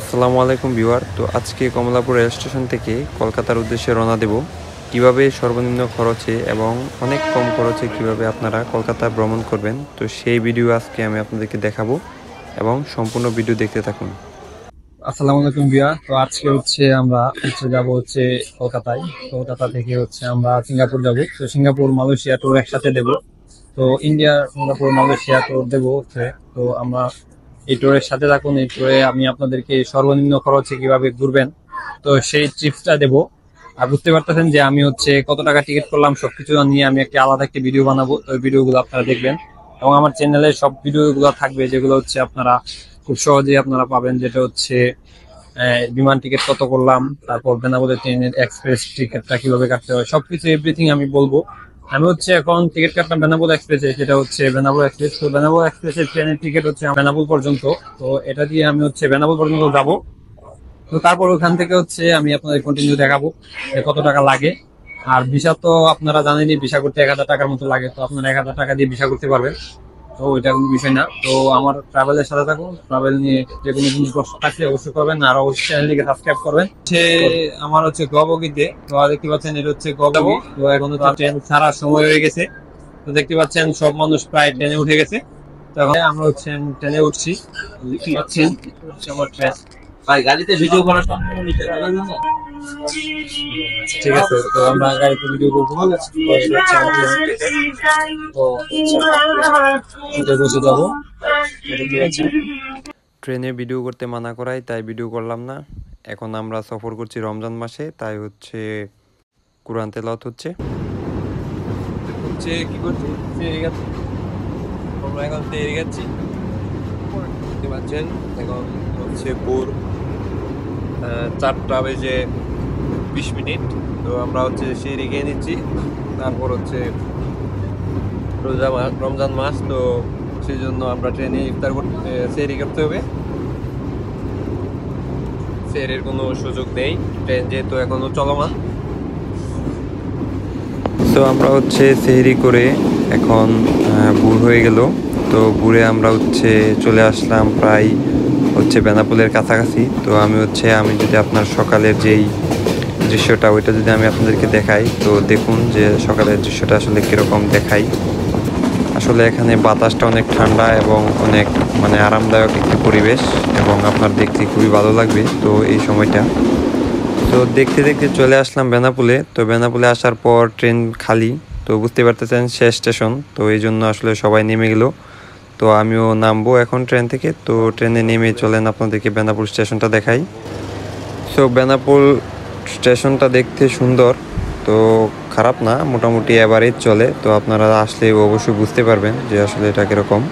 আসসালামু আলাইকুম ভিউয়ার। তো আজকে কমলাপুর রেল স্টেশন থেকে কলকাতার উদ্দেশ্যে রওনা দেব। কিভাবে সর্বনিম্ন খরচে এবং অনেক কম খরচে কিভাবে আপনারা কলকাতা ভ্রমণ করবেন, তো সেই ভিডিও আজকে আমি আপনাদেরকে দেখাবো এবং সম্পূর্ণ ভিডিও দেখতে থাকুন। আসসালামু আলাইকুম ভিউয়ার। তো আজকে আমরা যাব কলকাতায়। কলকাতা থেকে আমরা সিঙ্গাপুর যাব। তো সিঙ্গাপুর মালয়েশিয়া ট্যুর একসাথে দেব। তো ইন্ডিয়া সিঙ্গাপুর মালয়েশিয়া ট্যুর দেব হচ্ছে। তো আমরা এই ট্যুরের সাথে থাকুন। এই ট্যুরে আমি আপনাদেরকে সর্বনিম্ন খরচে কিভাবে ঘুরবেন তো সেই টিপসটা দেব। আর বুঝতে পারতেছেন যে আমি কত টাকা টিকিট করলাম সবকিছু নিয়ে আমি আলাদা একটা ভিডিও বানাবো। তো ওই ভিডিওগুলো আপনারা দেখবেন এবং আমার চ্যানেলে সব ভিডিওগুলো থাকবে, যেগুলো আপনারা খুব সহজেই আপনারা পাবেন। যেটা বিমান টিকিট কত করলাম, তারপর বেনাপোলের ট্রেনের এক্সপ্রেস টিকিটটা কিভাবে কাটতে হয়, সবকিছু এভরিথিং আমি বলবো। আমি এখন টিকিট কাটলাম বেনাপোল এক্সপ্রেসে, সেটা বেনাপোল এক্সপ্রেস। তো বেনাপোল এক্সপ্রেসের ট্রেনের টিকিট বেনাপোল পর্যন্ত। তো এটা দিয়ে আমি বেনাপোল পর্যন্ত যাব। তো তারপর ওখান থেকে আমি আপনাদের কন্টিনিউ দেখাবো যে কত টাকা লাগে। আর ভিসা তো আপনারা জানেনই, ভিসা করতে 1000 টাকার মতো লাগে। তো আপনারা 1000 টাকা দিয়ে ভিসা করতে পারবেন। তো ওইটা কোনো বিষয় না। তো আমার ট্রাভেলের সাথে থাকুন। ট্রাভেল নিয়ে যে কোনো কিছু প্রশ্ন থাকলে অবশ্যই করবেন, আর অবশ্যই চ্যানেলটিকে সাবস্ক্রাইব করবেন। আমার গবগিতে তো দেখতে পাচ্ছেন, এটা গবগি। তো এখন ট্রেন ছাড়ার সময় হয়ে গেছে। তো দেখতে পাচ্ছেন সব মানুষ প্রায় ট্রেনে উঠে গেছে। তো এখন আমরা ট্রেনে উঠছি। দেখতে পাচ্ছেন আমার ট্রেন। ভাই গাড়িতে ভিডিও করার সম্ভব নিতে পারবেন না? ঠিক আছে, তো আমরা গাড়িতে ভিডিও করবো। তো বসে যাবো। ট্রেনে ভিডিও করতে মানা করায় তাই ভিডিও করলাম না। এখন আমরা সফর করছি রমজান মাসে, তাই কুরআন তেলাওয়াত হচ্ছে। কি করছি, আমরা এখন তৈরি যাচ্ছি। দেখতে পাচ্ছেন এখন ভোর 4টা বেজে 20 মিনিট। তো আমরা সেই রেখে নিচ্ছি। তারপর রমজান মাস, তো সেই জন্য আমরা ট্রেনে ইফতার করতে সেহরি করতে হবে। সেহরির কোনো সুযোগ নেই, ট্রেন যেহেতু এখনো চলমান। তো আমরা সেহরি করে এখন ভোর হয়ে গেল। তো ভোরে আমরা চলে আসলাম প্রায় বেনাপোলের কাছাকাছি। তো আমি যদি আপনার সকালের যেই দৃশ্যটা ওইটা যদি আমি আপনাদেরকে দেখাই, তো দেখুন যে সকালের দৃশ্যটা আসলে কীরকম দেখাই। আসলে এখানে বাতাসটা অনেক ঠান্ডা এবং অনেক আরামদায়ক একটি পরিবেশ, এবং আপনার দেখতে খুবই ভালো লাগবে তো এই সময়টা। তো দেখতে দেখতে চলে আসলাম বেনাপোলে। তো বেনাপোলে আসার পর ট্রেন খালি। তো বুঝতে পারতেছেন শেষ স্টেশন, তো এই জন্য আসলে সবাই নেমে গেল। তো আমিও নামবো এখন ট্রেন থেকে। তো ট্রেনে নেমে চলেন আপনাদেরকে বেনাপোল স্টেশনটা দেখাই। সো বেনাপোল স্টেশনটা দেখতে সুন্দর, তো খারাপ না, মোটামুটি এভারেজ চলে। তো আপনারা আসলে অবশ্যই বুঝতে পারবেন যে আসলে এটা কিরকম।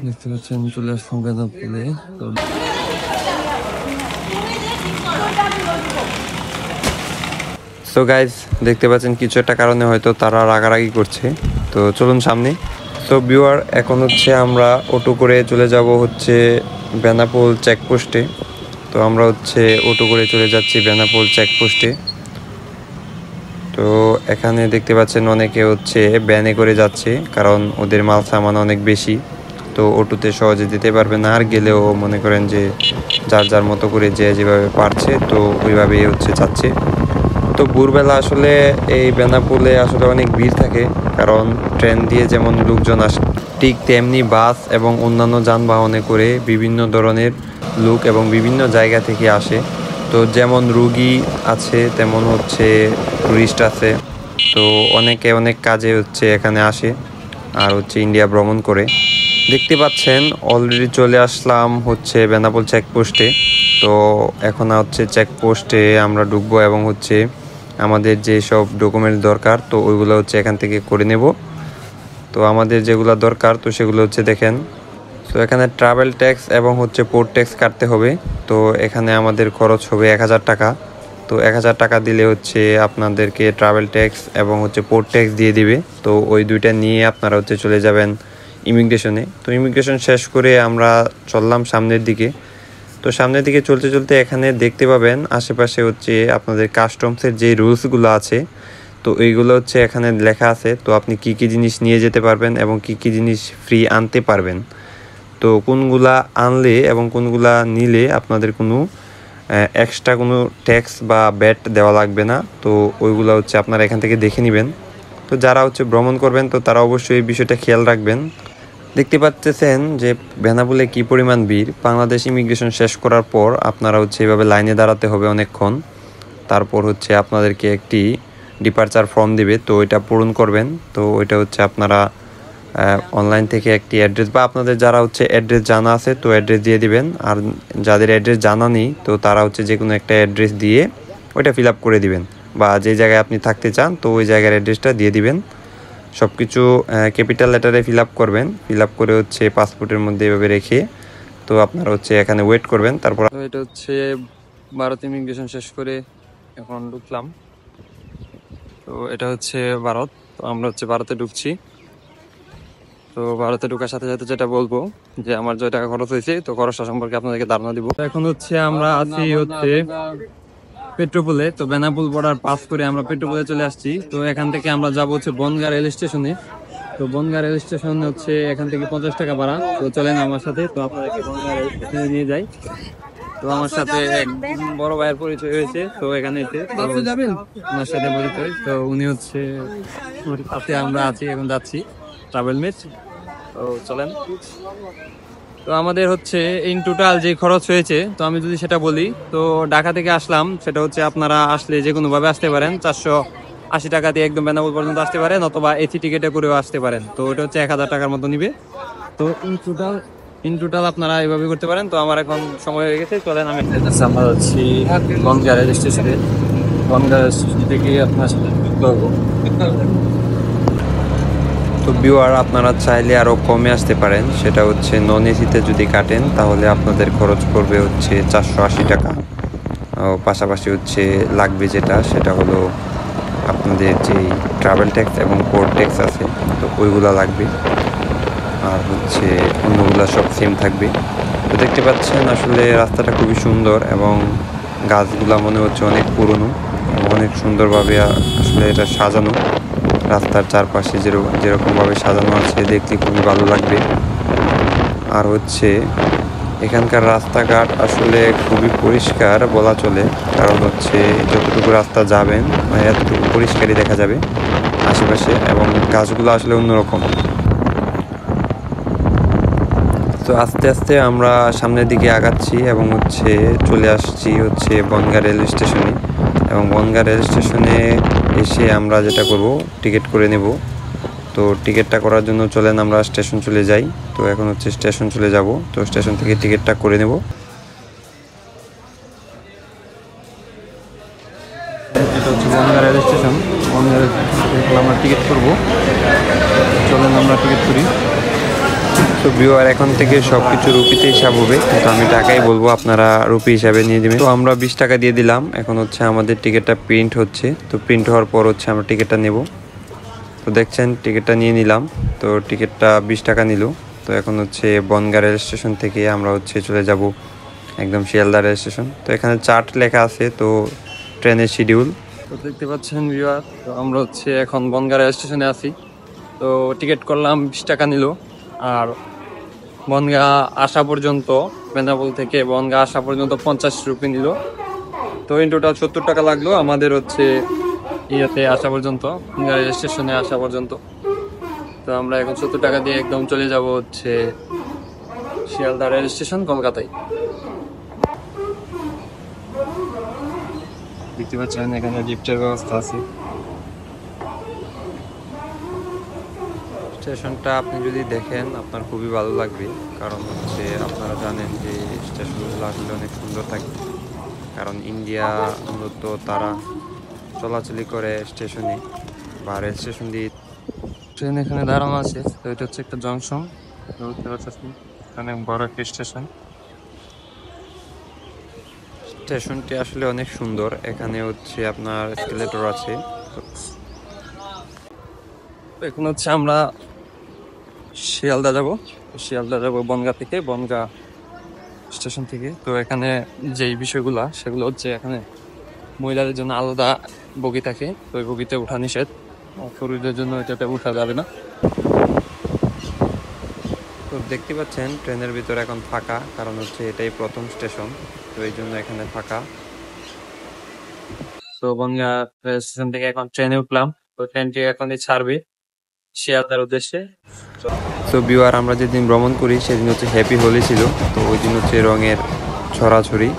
দেখতে পাচ্ছেন চলে আসলাম বেনাপোলে। তো সো গাইজ, দেখতে পাচ্ছেন কিছু একটা কারণে হয়তো তারা রাগারাগি করছে। তো চলুন সামনে। তো ভিউয়ার, এখন আমরা অটো করে চলে যাব বেনাপোল চেকপোস্টে। তো আমরা অটো করে চলে যাচ্ছি বেনাপোল চেকপোস্টে। তো এখানে দেখতে পাচ্ছেন অনেকে ভ্যানে করে যাচ্ছে, কারণ ওদের মাল সামান অনেক বেশি। তো অটোতে সহজে যেতে পারবে না, আর গেলেও মনে করেন যে যার যার মতো করে যে যেভাবে পারছে তো ওইভাবেই যাচ্ছে। তো ভোরবেলা আসলে এই বেনাপোলে আসলে অনেক ভিড় থাকে, কারণ ট্রেন দিয়ে যেমন লোকজন আসে, ঠিক তেমনি বাস এবং অন্যান্য যানবাহনে করে বিভিন্ন ধরনের লোক এবং বিভিন্ন জায়গা থেকে আসে। তো যেমন রুগী আছে, তেমন টুরিস্ট আছে। তো অনেকে অনেক কাজে এখানে আসে আর ইন্ডিয়া ভ্রমণ করে। দেখতে পাচ্ছেন অলরেডি চলে আসলাম বেনাপোল চেকপোস্টে। তো এখন চেকপোস্টে আমরা ঢুকবো এবং আমাদের যে সব ডকুমেন্টস দরকার তো ওইগুলো এখান থেকে করে নেব। তো আমাদের যেগুলো দরকার তো সেগুলো দেখেন। তো এখানে ট্রাভেল ট্যাক্স এবং পোর্ট ট্যাক্স কাটতে হবে। তো এখানে আমাদের খরচ হবে 1000 টাকা। তো 1000 টাকা দিলে আপনাদেরকে ট্রাভেল ট্যাক্স এবং পোর্ট ট্যাক্স দিয়ে দিবে। তো ওই দুইটা নিয়ে আপনারা চলে যাবেন ইমিগ্রেশনে। তো ইমিগ্রেশন শেষ করে আমরা চললাম সামনের দিকে। তো সামনের দিকে চলতে চলতে এখানে দেখতে পাবেন আশেপাশে আপনাদের কাস্টমসের যে রুলসগুলো আছে, তো এইগুলো এখানে লেখা আছে। তো আপনি কি কি জিনিস নিয়ে যেতে পারবেন এবং কি কি জিনিস ফ্রি আনতে পারবেন। তো কোনগুলা আনলে এবং কোনগুলা নিলে আপনাদের কোনো এক্সট্রা কোনো ট্যাক্স বা ব্যাট দেওয়া লাগবে না। তো ওইগুলা হচ্ছে আপনারা এখান থেকে দেখে নেবেন। তো যারা হচ্ছে ভ্রমণ করবেন তো তারা অবশ্যই এই বিষয়টা খেয়াল রাখবেন। দেখতে পাচ্ছেন যে বেনাপোলে কি পরিমাণ ভিড়। বাংলাদেশ ইমিগ্রেশন শেষ করার পর আপনারা হচ্ছে এইভাবে লাইনে দাঁড়াতে হবে অনেকক্ষণ। তারপর হচ্ছে আপনাদেরকে একটি ডিপারচার ফর্ম দিবে, তো ওইটা পূরণ করবেন। তো ওইটা হচ্ছে আপনারা অনলাইন থেকে একটি অ্যাড্রেস বা আপনাদের যারা হচ্ছে অ্যাড্রেস জানা আছে তো অ্যাড্রেস দিয়ে দিবেন, আর যাদের অ্যাড্রেস জানা নেই তো তারা হচ্ছে যে কোনো একটা অ্যাড্রেস দিয়ে ওইটা ফিল আপ করে দিবেন, বা যে জায়গায় আপনি থাকতে চান তো ওই জায়গার অ্যাড্রেসটা দিয়ে দিবেন। সব কিছু ক্যাপিটাল লেটারে ফিল আপ করবেন, ফিল আপ করে হচ্ছে পাসপোর্টের মধ্যে এভাবে রেখে তো আপনারা হচ্ছে এখানে ওয়েট করবেন। তারপর এটা হচ্ছে ভারত ইমিগ্রেশন শেষ করে এখন ঢুকলাম। তো এটা হচ্ছে ভারত, তো আমরা হচ্ছে ভারতে ঢুকছি। তো ভারতে ঢোকার সাথে সাথে যেটা বলবো যে আমার যে টাকা খরচ হয়েছে তো খরচটা সম্পর্কে আপনাদেরকে ধারণা দিব। এখন হচ্ছে আমরা আছি হচ্ছে পেট্রোপোলে। তো বেনাপোল বর্ডার পাস করে আমরা পেট্রোপোলে চলে আসছি। তো এখান থেকে আমরা যাবো হচ্ছে বনগাঁ রেল স্টেশনে। তো বনগাঁ রেল স্টেশনে হচ্ছে এখান থেকে 50 টাকা ভাড়া। তো চলেন আমার সাথে, তো আপনাদেরকে বনগাঁ রেল স্টেশনে নিয়ে যাই। তো আমার সাথে এক বড় ভাইয়ের পরিচয় হয়েছে, তো এখানে এসে ওনার সাথে পরিচয়। তো উনি হচ্ছে সাথে আমরা আছি, এখন যাচ্ছি ট্রাভেল মেট। তো চলেন। তো আমাদের হচ্ছে ইন টোটাল যে খরচ হয়েছে তো আমি যদি সেটা বলি, তো ঢাকা থেকে আসলাম, সেটা হচ্ছে আপনারা আসলে যে কোনোভাবে আসতে পারেন। 480 টাকা দিয়ে একদম বেনাপোল পর্যন্ত আসতে পারেন, অথবা এসি টিকেটে করেও আসতে পারেন। তো ওটা হচ্ছে 1000 টাকার মতো নিবে। তো ইন টোটাল আপনারা এইভাবে করতে পারেন। তো আমার এখন সময় হয়ে গেছে, চলেন আমি আমরা যাচ্ছি বনগাঁ রেল স্টেশনে। বনগাঁ রেল স্টেশন থেকে আপনার সাথে করবো। তো ভিউয়ার আপনারা চাইলে আরও কমে আসতে পারেন, সেটা হচ্ছে নন এসিতে যদি কাটেন তাহলে আপনাদের খরচ পড়বে হচ্ছে 480 টাকা। পাশাপাশি হচ্ছে লাগবে যেটা সেটা হলো আপনাদের যেই ট্রাভেল ট্যাক্স এবং পোর্ট ট্যাক্স আছে তো ওইগুলো লাগবে, আর হচ্ছে অন্যগুলো সব সেম থাকবে। তো দেখতে পাচ্ছেন আসলে রাস্তাটা খুবই সুন্দর এবং গাছগুলা মনে হচ্ছে অনেক পুরনো এবং অনেক সুন্দরভাবে আসলে এটা সাজানো। রাস্তার চারপাশে যেরকমভাবে সাজানো আছে দেখতে খুবই ভালো লাগবে। আর হচ্ছে এখানকার রাস্তাঘাট আসলে খুবই পরিষ্কার বলা চলে, কারণ হচ্ছে যতটুকু রাস্তা যাবেন এতটুকু পরিষ্কারই দেখা যাবে আশেপাশে, এবং গাছগুলো আসলে অন্যরকম। তো আস্তে আস্তে আমরা সামনের দিকে আগাচ্ছি এবং হচ্ছে চলে আসছি হচ্ছে বনগাঁ রেল স্টেশনে। এবং বনগাঁ রেল স্টেশনে এসে আমরা যেটা করব টিকিট করে নেব। তো টিকিটটা করার জন্য চলেন আমরা স্টেশন চলে যাই। তো এখন হচ্ছে স্টেশন চলে যাব, তো স্টেশন থেকে টিকিটটা করে নেব। এটা হচ্ছে Bangaon rail station. Bangaon rail station আমরা টিকিট করব, চলেন আমরা টিকিট করি। তো ভিউয়ার এখন থেকে সব কিছু রুপিতে হিসাব হবে, তো আমি টাকাই বলবো, আপনারা রুপি হিসাবে নিয়ে দেবেন। তো আমরা 20 টাকা দিয়ে দিলাম। এখন হচ্ছে আমাদের টিকিটটা প্রিন্ট হচ্ছে, তো প্রিন্ট হওয়ার পর হচ্ছে আমরা টিকিটটা নেব। তো দেখছেন টিকিটটা নিয়ে নিলাম, তো টিকিটটা 20 টাকা নিল। তো এখন হচ্ছে বনগাঁ রেল স্টেশন থেকে আমরা হচ্ছে চলে যাব একদম শিয়ালদা রেল স্টেশন। তো এখানে চার্ট লেখা আছে, তো ট্রেনের শিডিউল। তো দেখতে পাচ্ছেন ভিউয়ার, তো আমরা হচ্ছে এখন বনগাঁ রেল স্টেশনে আছি। তো টিকিট করলাম, 20 টাকা নিল। আর বনগাঁ আসা পর্যন্ত, বেনাপোল থেকে বনগাঁ আসা পর্যন্ত 50 রুপি নিল। তো ইন টোটাল 70 টাকা লাগলো আমাদের হচ্ছে ইয়েতে আসা পর্যন্ত, বনগাঁ রেল স্টেশনে আসা পর্যন্ত। তো আমরা এখন 70 টাকা দিয়ে একদম চলে যাব হচ্ছে শিয়ালদা রেল স্টেশন, কলকাতায়। দেখতে পাচ্ছেন এখানে লিফটের ব্যবস্থা আছে। স্টেশনটা আপনি যদি দেখেন আপনার খুবই ভালো লাগবে, কারণ হচ্ছে আপনারা জানেন যে স্টেশনগুলো আসলে অনেক সুন্দর থাকে, কারণ ইন্ডিয়া মূলত তারা চলাচলি করে স্টেশনে বা রেল স্টেশন দিয়ে। ট্রেন এখানে দাঁড়ানো আছে, তো এটা হচ্ছে একটা জংশন, বুঝতে পারছেন এখানে বড় একটা স্টেশন। স্টেশনটি আসলে অনেক সুন্দর, এখানে হচ্ছে আপনার এসকেলেটর আছে। এখন হচ্ছে আমরা শিয়ালদা যাব বনগাঁ থেকে, বনগাঁ স্টেশন থেকে। তো এখানে যেই বিষয়গুলা সেগুলো হচ্ছে এখানে মহিলাদের জন্য আলাদা বগি থাকে, তো ওই বগিতে ওঠা নিষেধ, পুরুষদের জন্য এটাতে উঠা যাবে না। তো দেখতে পাচ্ছেন ট্রেনের ভিতরে এখন ফাঁকা, কারণ হচ্ছে এটাই প্রথম স্টেশন, তো এই জন্য এখানে ফাঁকা। তো বন্ধুরা, স্টেশন থেকে এখন ট্রেনে উঠলাম। তো ট্রেনটি এখনই ছাড়বে শিয়ালদার উদ্দেশ্যে। তো ভিউয়ার, আমরা যেদিন ভ্রমণ করি সেদিন হচ্ছে হ্যাপি হোলি ছিল, তো ওই দিন হচ্ছে রঙের ছড়াছড়ি।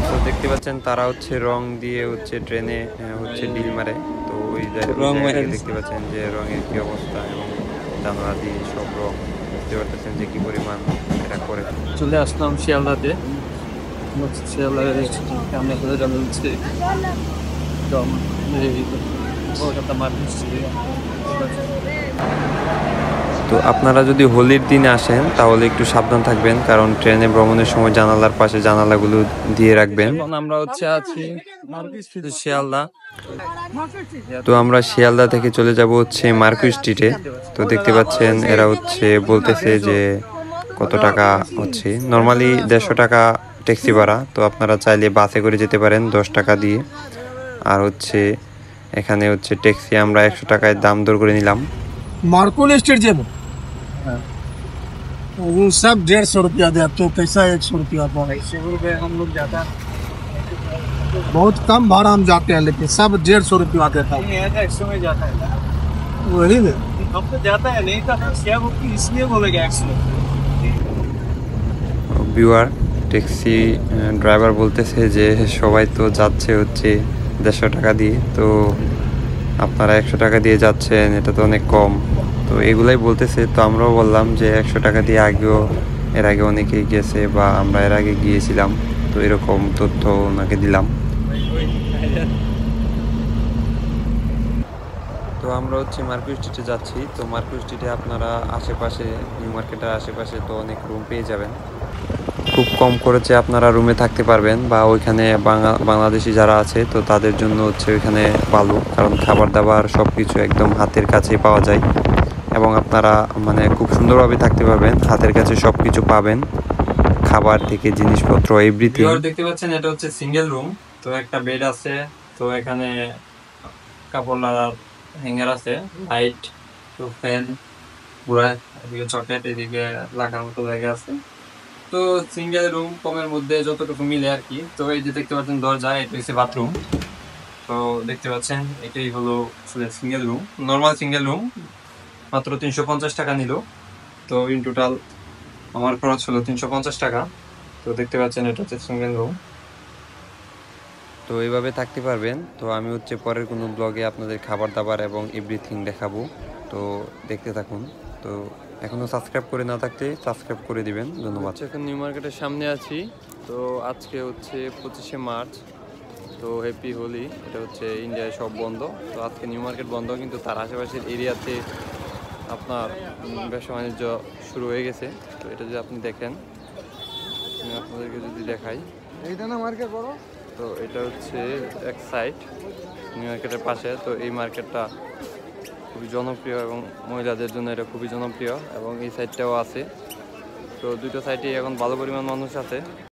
তো দেখতে পাচ্ছেন তারা হচ্ছে রং দিয়ে হচ্ছে ট্রেনে হচ্ছে ডিল মারে। তো ওই রং মেরে জায়গায় দেখতে পাচ্ছেন যে রঙের কি অবস্থা, এবং জানালা দিয়ে সব রং দেখতে পাচ্ছেন যে কি পরিমাণ এটা করে। চলে আসলাম শিয়ালদাতে। শিয়ালদার আমরা চলে যাবো হচ্ছে কলকাতা মার্কেট। তো আপনারা যদি হোলির দিনে আসেন তাহলে একটু সাবধান থাকবেন, কারণ ট্রেনে ভ্রমণের সময় জানালার পাশে জানালাগুলো দিয়ে রাখবেন। এখন আমরা হচ্ছে আছি শিয়ালদা। তো আমরা শিয়ালদা থেকে চলে যাব হচ্ছে মার্কুই স্ট্রিটে। তো দেখতে পাচ্ছেন এরা হচ্ছে বলতেছে যে কত টাকা হচ্ছে, নর্মালি 150 টাকা ট্যাক্সি ভাড়া। তো আপনারা চাইলে বাসে করে যেতে পারেন 10 টাকা দিয়ে। আর হচ্ছে এখানে হচ্ছে ট্যাক্সি আমরা 100 টাকায় দাম দর করে নিলাম। मार्कोल स्टेट जब वो सब 150 रुपया दे, अब तो पैसा 100 रुपया हम लोग जाता है बहुत कम भाड़ा हम जाते हैं, लेकिन सब 150 रुपया देता है। 100 में जाता है। वही ना, हम तो जाता है नहीं था क्या, वो इसलिए बोलेगा 100। ভিউয়ার, ট্যাক্সি ড্রাইভার বলতেছে যে সবাই তো যাচ্ছে হচ্ছে 150 টাকা দিয়ে, তো আপনারা 100 টাকা দিয়ে যাচ্ছেন, এটা তো অনেক কম। তো এগুলাই বলতেছে। তো আমরাও বললাম যে 100 টাকা দিয়ে এর আগে অনেকেই গেছে, বা আমরা এর আগে গিয়েছিলাম, তো এরকম তথ্য ওনাকে দিলাম। তো আমরা হচ্ছে মার্কুই স্ট্রিটে যাচ্ছি। তো মার্কুই স্ট্রিটে আপনারা আশেপাশে, নিউ মার্কেটের আশেপাশে তো অনেক রুম পেয়ে যাবেন। খুব কম খরচে আপনারা রুমে থাকতে পারবেন, বা ওইখানে বাংলাদেশি যারা আছে তো তাদের জন্য হচ্ছে ওইখানে ভালো, কারণ খাবার দাবার সব কিছু একদম হাতের কাছেই পাওয়া যায়, এবং আপনারা মানে খুব সুন্দরভাবে থাকতে পারবেন, হাতের কাছে সব কিছু পাবেন, খাবার থেকে জিনিসপত্র এভরিথিং। দেখতে পাচ্ছেন এটা হচ্ছে সিঙ্গেল রুম। তো একটা বেড আছে, তো এখানে কাপড় লাগার হ্যাঙ্গার আছে, লাইট, তো ফ্যান, পুরা এদিকে চকেট, এদিকে লাগার মতো জায়গা আছে। তো সিঙ্গেল রুম, কমের মধ্যে যতটুকু মিলে আর কি। তো এই যে দেখতে পাচ্ছেন দরজা, এটা হচ্ছে বাথরুম। তো দেখতে পাচ্ছেন এটাই হলো single room, normal single room. মাত্র 350 টাকা নিল। তো ইন টোটাল আমার খরচ হলো 350 টাকা। তো দেখতে পাচ্ছেন এটা হচ্ছে সিঙ্গেল রুম। তো এইভাবে থাকতে পারবেন। তো আমি হচ্ছে পরের কোনো ব্লগে আপনাদের খাবার দাবার এবং এভরিথিং দেখাবো, তো দেখতে থাকুন। তো এখনো সাবস্ক্রাইব করে না থাকতে সাবস্ক্রাইব করে দিবেন, ধন্যবাদ। এখন নিউ মার্কেটের সামনে আছি। তো আজকে হচ্ছে 25শে মার্চ, তো হ্যাপি হোলি। এটা হচ্ছে ইন্ডিয়ায় সব বন্ধ, তো আজকে নিউ মার্কেট বন্ধ, কিন্তু তার আশেপাশের এরিয়াতে আপনার ব্যবসা বাণিজ্য শুরু হয়ে গেছে। তো এটা যদি আপনি দেখেন, আমি আপনাদেরকে যদি দেখাই, তো এটা হচ্ছে এক সাইড নিউ মার্কেটের পাশে। তো এই মার্কেটটা খুবই জনপ্রিয়, এবং মহিলাদের জন্য এটা খুবই জনপ্রিয়, এবং এই সাইডটাও আছে। তো দুটো সাইডে এখন ভালো পরিমাণ মানুষ আছে।